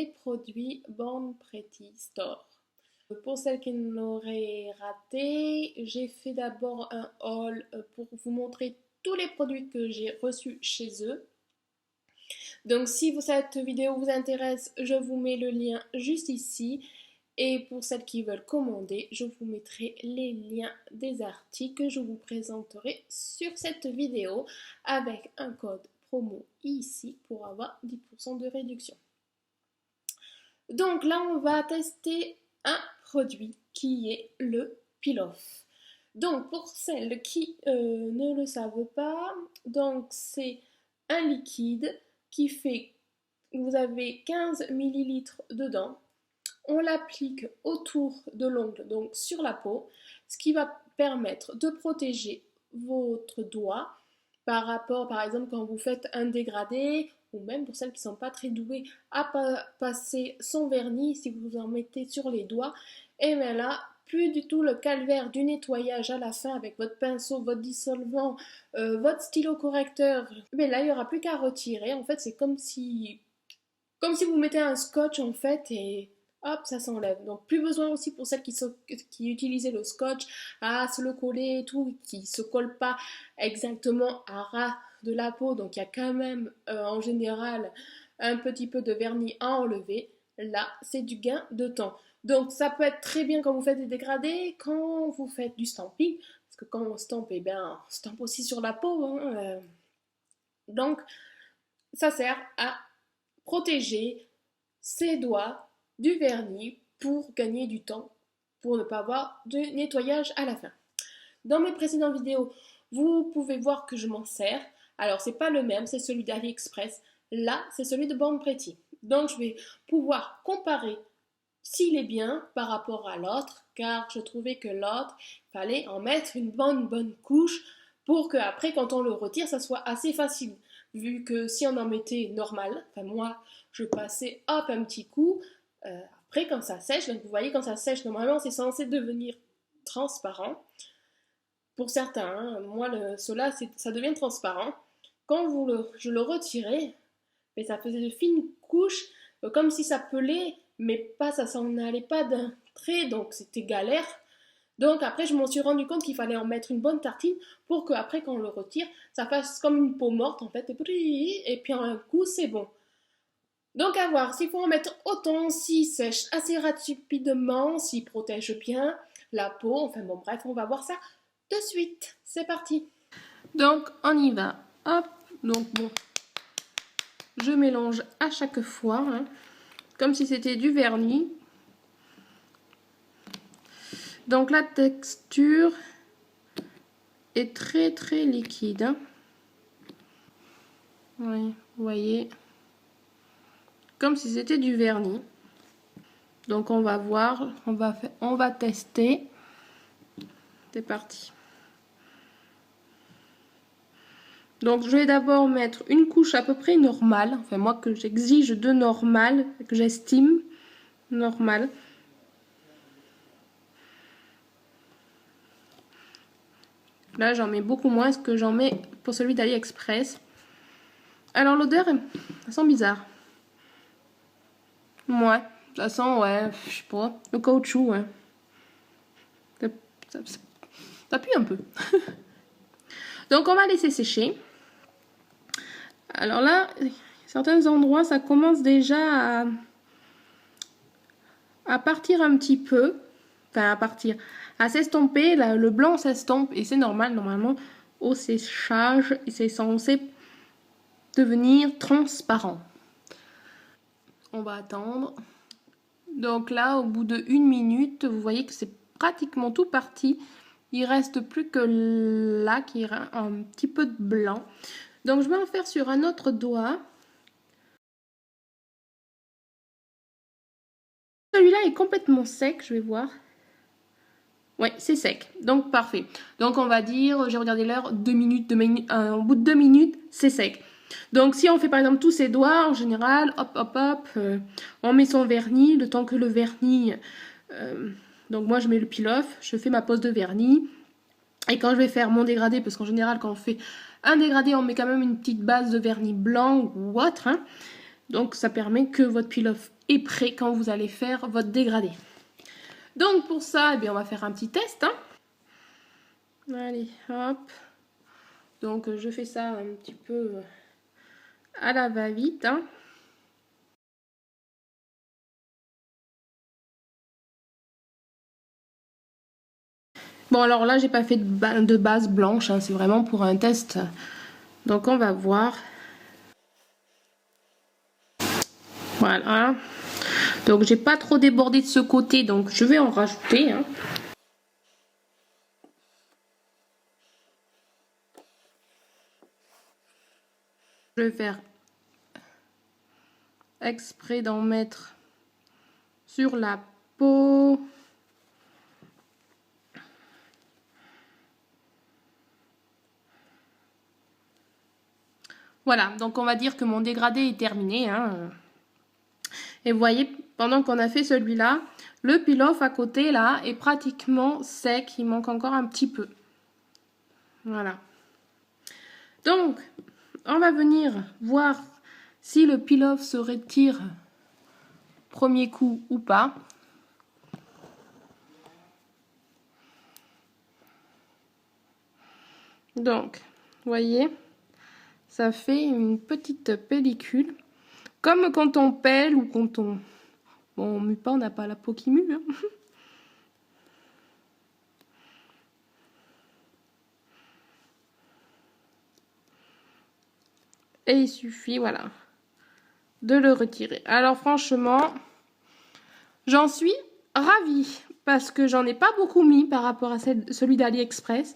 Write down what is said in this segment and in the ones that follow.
produits Born Pretty Store. Pour celles qui l'auraient raté, j'ai fait d'abord un haul pour vous montrer tous les produits que j'ai reçus chez eux. Donc si cette vidéo vous intéresse, je vous mets le lien juste ici. Et pour celles qui veulent commander, je vous mettrai les liens des articles que je vous présenterai sur cette vidéo avec un code promo ici pour avoir 10% de réduction. Donc là, on va tester un produit qui est le peel-off. Donc pour celles qui ne le savent pas, donc c'est un liquide qui fait, vous avez 15 ml dedans. On l'applique autour de l'ongle, donc sur la peau, ce qui va permettre de protéger votre doigt par rapport, par exemple, quand vous faites un dégradé, ou même pour celles qui ne sont pas très douées à passer son vernis, si vous en mettez sur les doigts, et bien là, plus du tout le calvaire du nettoyage à la fin avec votre pinceau, votre dissolvant, votre stylo correcteur, mais là, il n'y aura plus qu'à retirer. En fait, c'est comme si vous mettez un scotch, en fait, et hop, ça s'enlève. Donc plus besoin aussi pour celles qui utilisaient le scotch à se le coller et tout, qui se colle pas exactement à ras de la peau. Donc il y a quand même en général un petit peu de vernis à enlever. Là, c'est du gain de temps. Donc ça peut être très bien quand vous faites des dégradés, quand vous faites du stamping, parce que quand on stampe, eh bien, on stampe aussi sur la peau. Hein. Donc ça sert à protéger ses doigts du vernis pour gagner du temps, pour ne pas avoir de nettoyage à la fin. Dans mes précédentes vidéos, vous pouvez voir que je m'en sers. Alors c'est pas le même, c'est celui d'AliExpress. Là, c'est celui de Born Pretty. Donc je vais pouvoir comparer s'il est bien par rapport à l'autre, car je trouvais que l'autre, il fallait en mettre une bonne couche pour que après, quand on le retire, ça soit assez facile. Vu que si on en mettait normal, enfin moi, je passais hop un petit coup. Après, quand ça sèche, donc vous voyez, quand ça sèche, normalement, c'est censé devenir transparent. Pour certains, hein, moi, cela, ça devient transparent. Quand je le retirais, mais ça faisait de fines couches, comme si ça pelait, mais pas, ça s'en allait pas d'un trait, donc c'était galère. Donc après, je m'en suis rendu compte qu'il fallait en mettre une bonne tartine pour qu'après, quand on le retire, ça fasse comme une peau morte, en fait, et puis en un coup, c'est bon. Donc à voir, s'il faut en mettre autant, s'il sèche assez rapidement, s'il protège bien la peau, enfin bon bref, on va voir ça de suite. C'est parti. Donc on y va. Hop, donc bon, je mélange à chaque fois, hein, comme si c'était du vernis. Donc la texture est très liquide. Hein. Oui, vous voyez. Comme si c'était du vernis. Donc on va voir, on va tester. C'est parti. Donc je vais d'abord mettre une couche à peu près normale, enfin moi que j'exige de normal, que j'estime normal. Là j'en mets beaucoup moins que j'en mets pour celui d'AliExpress. Alors l'odeur, ça sent bizarre. Ouais, ça sent, ouais, je sais pas, le caoutchouc, ouais. Ça pue un peu. Donc on va laisser sécher. Alors là, certains endroits, ça commence déjà à partir un petit peu. Enfin, à s'estomper. Le blanc s'estompe et c'est normal, normalement, au séchage, c'est censé devenir transparent. On va attendre. Donc là, au bout de 1 minute, vous voyez que c'est pratiquement tout parti. Il reste plus que là, qui est un petit peu de blanc. Donc je vais en faire sur un autre doigt. Celui-là est complètement sec, je vais voir. Ouais, c'est sec, donc parfait. Donc on va dire, j'ai regardé l'heure, 2 minutes, au bout de 2 minutes, c'est sec. Donc si on fait par exemple tous ces doigts, en général, hop, on met son vernis, le temps que le vernis... donc moi je mets le peel-off, je fais ma pose de vernis. Et quand je vais faire mon dégradé, parce qu'en général quand on fait un dégradé, on met quand même une petite base de vernis blanc ou autre. Hein. Donc ça permet que votre peel-off est prêt quand vous allez faire votre dégradé. Donc pour ça, eh bien, on va faire un petit test. Hein. Allez, hop. Donc je fais ça un petit peu à la va-vite. Hein. Bon alors là, j'ai pas fait de base blanche, hein, c'est vraiment pour un test. Donc on va voir. Voilà. Donc j'ai pas trop débordé de ce côté, donc je vais en rajouter. Hein. Je vais faire exprès d'en mettre sur la peau. Voilà, donc on va dire que mon dégradé est terminé. Hein. Et vous voyez, pendant qu'on a fait celui-là, le peel-off à côté là est pratiquement sec. Il manque encore un petit peu. Voilà. Donc, on va venir voir si le peel-off se retire premier coup ou pas. Donc, vous voyez, ça fait une petite pellicule. Comme quand on pèle ou quand on... Bon, on mue pas, on n'a pas la peau qui mue. Hein. Et il suffit, voilà, de le retirer. Alors franchement, j'en suis ravie parce que j'en ai pas beaucoup mis par rapport à celui d'AliExpress.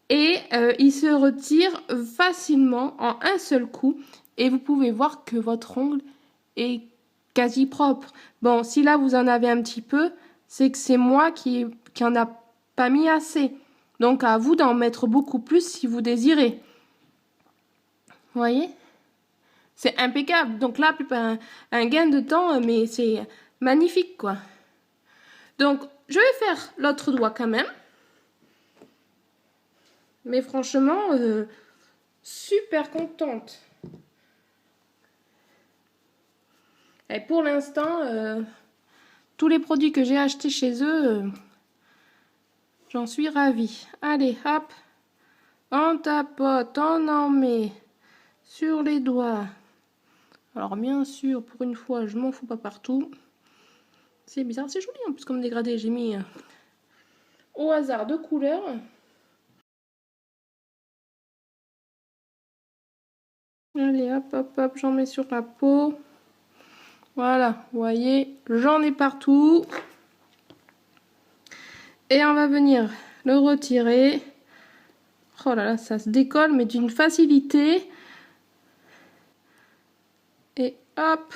Et il se retire facilement en un seul coup. Et vous pouvez voir que votre ongle est quasi propre. Bon, si là vous en avez un petit peu, c'est que c'est moi qui en a pas mis assez. Donc à vous d'en mettre beaucoup plus si vous désirez. Vous voyez? C'est impeccable. Donc là, un gain de temps, mais c'est magnifique, quoi. Donc, je vais faire l'autre doigt quand même. Mais franchement, super contente. Et pour l'instant, tous les produits que j'ai achetés chez eux, j'en suis ravie. Allez, hop, on tapote, on en met sur les doigts. Alors bien sûr, pour une fois, je m'en fous pas partout. C'est bizarre, c'est joli en plus comme dégradé. J'ai mis au hasard de couleurs. Allez, hop, hop, hop, j'en mets sur la peau. Voilà, vous voyez, j'en ai partout. Et on va venir le retirer. Oh là là, ça se décolle, mais d'une facilité. Et hop.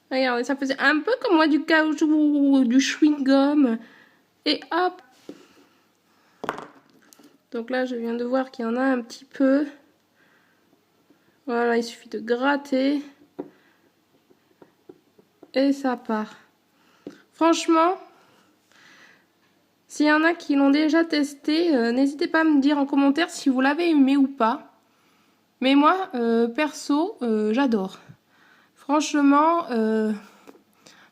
Regardez, ça faisait un peu comme moi du caoutchouc ou du chewing-gum. Et hop. Donc là, je viens de voir qu'il y en a un petit peu. Voilà, il suffit de gratter. Et ça part. Franchement, s'il y en a qui l'ont déjà testé, n'hésitez pas à me dire en commentaire si vous l'avez aimé ou pas. Mais moi, perso, j'adore. Franchement,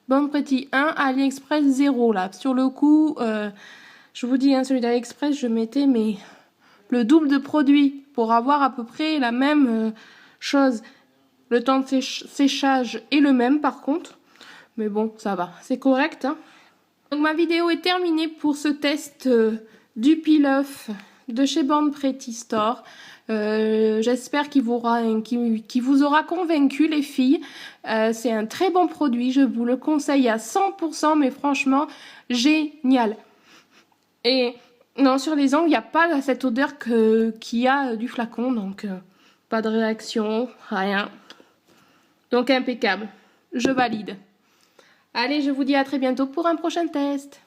Bon Pretty 1, AliExpress 0 là. Sur le coup, je vous dis, hein, celui d'AliExpress, je mettais le double de produits pour avoir à peu près la même chose. Le temps de séchage est le même par contre. Mais bon, ça va, c'est correct. Hein. Donc ma vidéo est terminée pour ce test du peel-off de chez Bon Pretty Store. J'espère qu'il vous aura convaincu les filles. C'est un très bon produit, je vous le conseille à 100%, mais franchement, génial. Et non, sur les ongles, il n'y a pas cette odeur qu'il y a du flacon, donc pas de réaction, rien. Donc impeccable, je valide. Allez, je vous dis à très bientôt pour un prochain test.